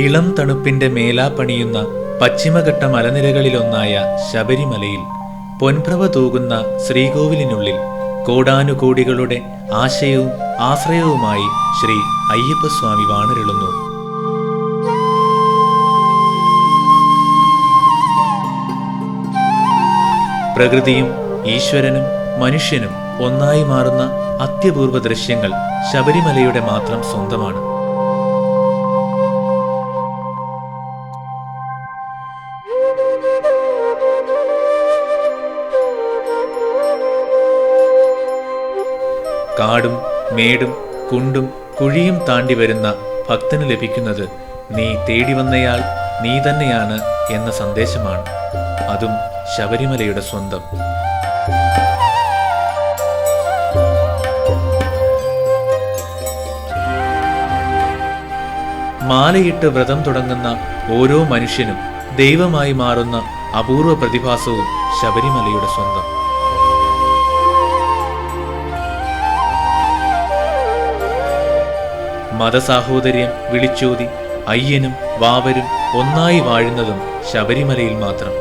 ഇളം തണുപ്പിന്റെ മേലാപ്പണിയുന്ന പശ്ചിമഘട്ട മലനിരകളിലൊന്നായ ശബരിമലയിൽ പൊൻപ്രഭ തൂകുന്ന ശ്രീകോവിലിനുള്ളിൽ കോടാനുകോടികളുടെ ആശയവും ആശ്രയവുമായി ശ്രീ അയ്യപ്പസ്വാമി വാണരുളുന്നു. പ്രകൃതിയും ഈശ്വരനും മനുഷ്യനും ഒന്നായി മാറുന്ന അത്യപൂർവ ദൃശ്യങ്ങൾ ശബരിമലയുടെ മാത്രം സ്വന്തമാണ്. കാടും മേടും കുണ്ടും കുഴിയും താണ്ടി വരുന്ന ഭക്തന് ലഭിക്കുന്നത് നീ തേടി വന്നയാൾ നീ തന്നെയാണ് എന്ന സന്ദേശമാണ്. അതും ശബരിമലയുടെ സ്വന്തം. മാലയിട്ട് വ്രതം തുടങ്ങുന്ന ഓരോ മനുഷ്യനും ദൈവമായി മാറുന്ന അപൂർവ പ്രതിഭാസവും ശബരിമലയുടെ സ്വന്തം. മതസാഹോദര്യം വിളിച്ചോതി അയ്യനും വാവരും ഒന്നായി വാഴുന്നതും ശബരിമലയിൽ മാത്രം.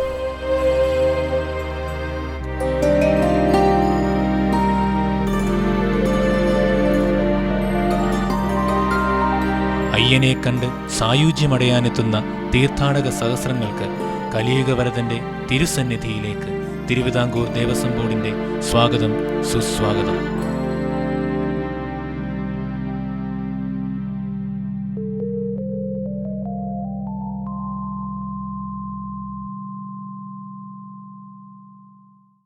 അയ്യനെ കണ്ട് സായുജ്യമടയാനെത്തുന്ന തീർത്ഥാടക സഹസ്രങ്ങൾക്ക് കലിയുഗവരദന്റെ തിരുസന്നിധിയിലേക്ക് തിരുവിതാംകൂർ ദേവസ്വം ബോർഡിന്റെ സ്വാഗതം, സുസ്വാഗതം.